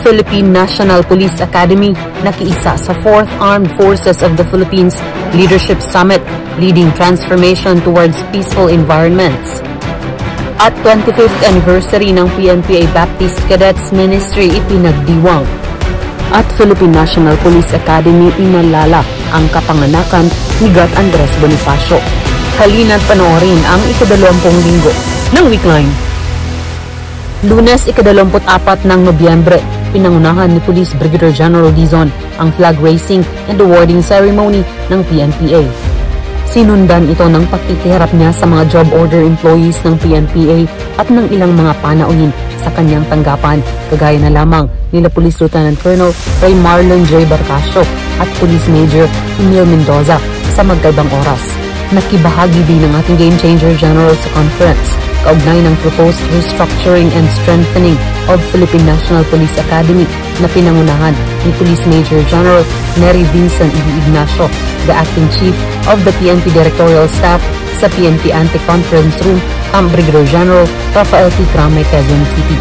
Philippine National Police Academy nakiisa sa 4th Armed Forces of the Philippines Leadership Summit, Leading Transformation Towards Peaceful Environments. At 25th anniversary ng PNPA Baptist Cadets Ministry ipinagdiwang. At Philippine National Police Academy inalala ang kapanganakan ni God Andres Bonifacio. Halina't panoorin ang ika-20 linggo ng Weekline. Lunes, ika-24 ng Nobyembre, pinangunahan ni Police Brigadier General Dizon ang flag raising and awarding ceremony ng PNPA. Sinundan ito ng pakikiharap niya sa mga job order employees ng PNPA at ng ilang mga panauhin sa kanyang tanggapan, kagaya na lamang nila Police Lieutenant Colonel Ray Marlon J. Barcasio at Police Major Emil Mendoza sa magkaibang oras. Nakibahagi din ng ating Game Changer General sa conference kaugnay ng proposed restructuring and strengthening of Philippine National Police Academy na pinangunahan ni Police Major General Nery Vincent D. Ignacio, the Acting Chief of the PNP Directorial Staff sa PNP Anti-Conference Room, Camp Brigadier General Rafael T. Cramay, Quezon City.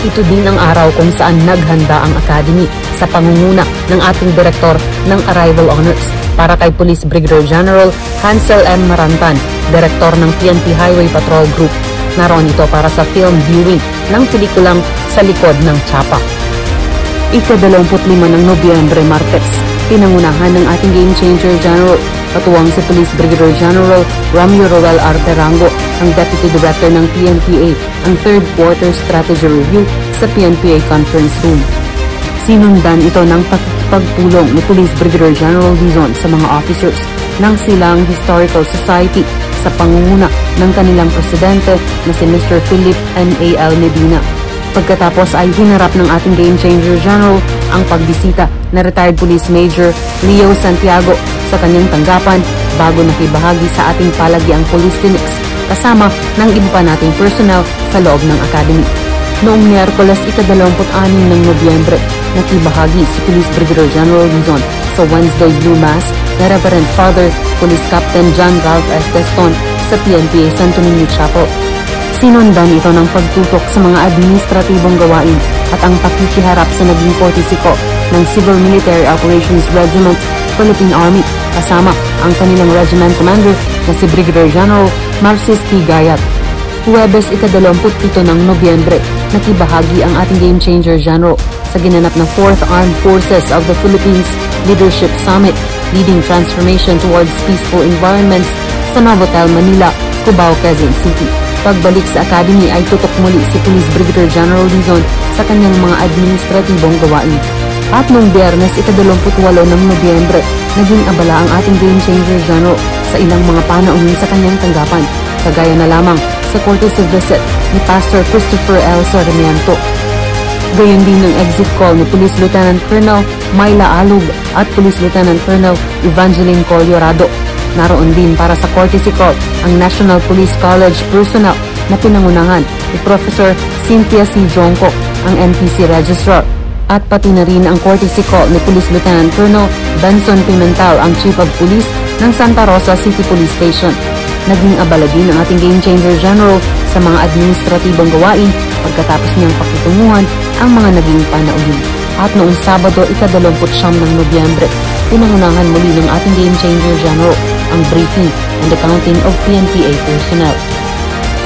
Ito din ang araw kung saan naghanda ang Academy sa pangunguna ng ating Direktor ng Arrival Honors para kay Police Brigadier General Hansel M. Marantan, Direktor ng PNP Highway Patrol Group. Naroon ito para sa film viewing ng pelikulang Sa Likod ng Tsapa. Ika-25 ng Nobyembre, Martes, pinangunahan ng ating Game Changer General katuwang si Police Brigadier General Ramiro Roel Arterango, ang Deputy Director ng PNPA, ang 3rd Quarter Strategy Review sa PNPA Conference Room. Sinundan ito ng pakikipagpulong ni Police Brigadier General Dizon sa mga officers ng Silang Historical Society sa pangunguna ng kanilang presidente na si Mr. Philip N. A. L. Medina. Pagkatapos ay hinarap ng ating Game Changer General ang pagbisita na retired Police Major Leo Santiago sa kanyang tanggapan bago nakibahagi sa ating palagiang police clinics kasama ng iba pa nating personnel sa loob ng Academy. Noong Miyerkules, ika-26 ng Nobyembre, nakibahagi si Police Brigadier General Dizon sa Wednesday Blue Mass na Reverend Father Police Captain John Ralph S. Deston sa PNPA Santo Niño Chapel. Sinundan ito ng pagtutok sa mga administratibong gawain at ang pakikiharap sa naging kortisiko ng Civil Military Operations Regiment Philippine Army kasama ang kanilang regiment commander na si Brigadier General Marcis T. Gayat. Huwebes, ika-27 ng Nobyembre, nakibahagi ang ating Game Changer General sa ginanap na 4th Armed Forces of the Philippines Leadership Summit, Leading Transformation Towards Peaceful Environments sa Novotel, Manila, Cubao, Quezon City. Pagbalik sa Academy ay tutok muli si Police Brigadier General Dizon sa kanyang mga administratibong gawain. At noong Biyernes, ika-28 ng Nobyembre, naging abala ang ating Game Changer General sa ilang mga panauhin sa kanyang tanggapan, kagaya na lamang sa courtesy visit ni Pastor Christopher L. Sarmiento. Gayon din ng exit call ni Police Lieutenant Colonel Myla Alug at Police Lieutenant Colonel Evangeline Colorado. Naroon din para sa courtesy call ang National Police College personnel na pinangunahan ni Professor Cynthia C. Jonco, ang NPC Registrar, at pati na rin ang courtesy call ni Police Lieutenant Colonel Benson Pimental, ang Chief of Police ng Santa Rosa City Police Station. Naging abala din ang ating Game Changer General sa mga administratibong gawain pagkatapos niyang pakitunguhan ang mga naging panauhin. At noong Sabado, ika-29 ng Nobyembre, pinangunahan muli ng ating Game Changer General ang briefing and accounting of PNPA personnel.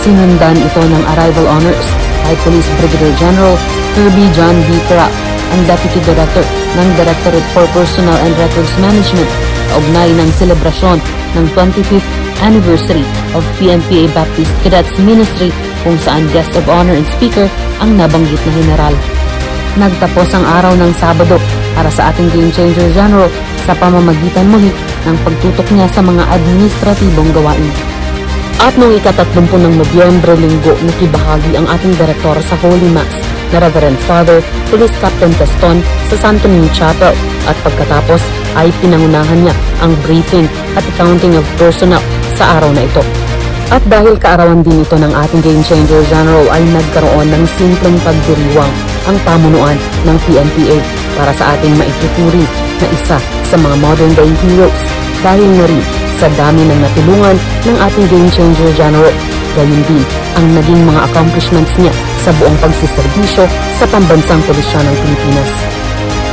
Sinundan ito ng Arrival Honors kay Police Brigadier General Kirby John B. Craft, ang Deputy Director ng Directorate for Personnel and Records Management, kaugnay ng selebrasyon ng 25th anniversary of PNPA Baptist Cadets Ministry kung saan guest of honor and speaker ang nabanggit na general. Nagtapos ang araw ng Sabado para sa ating Game Changer General sa pamamagitan muli ng pagtutok niya sa mga administratibong gawain. At noong ika-30 ng Nobyembre, Linggo, nakibahagi ang ating direktor sa Holy Mass na Reverend Father Police Captain Teston sa Santo Niño Chapel, at pagkatapos ay pinangunahan niya ang briefing at accounting of personnel sa araw na ito. At dahil kaarawan din ito ng ating Game Changer General ay nagkaroon ng simpleng pagdiriwang ang pamunuan ng PNPA para sa ating maituturing na isa sa mga modern day heroes dahil na rin sa dami ng natulungan ng ating Game Changer General gayon din ang naging mga accomplishments niya sa buong pagsiservisyo sa pambansang pulisya ng Pilipinas.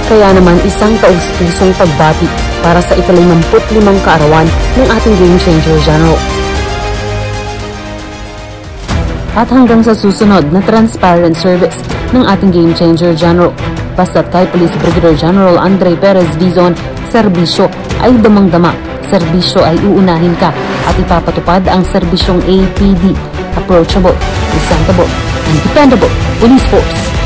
Kaya naman isang taus-pusong pagbati para sa ika-55 kaarawan ng ating Game Changer General. At hanggang sa susunod na transparent service ng ating Game Changer General, basta't kay Police Brigadier General Andre Perez Dizon, serbisyo ay damang-dama, serbisyo ay uunahin ka at ipapatupad ang serbisyong APD, approachable, presentable, and dependable police force.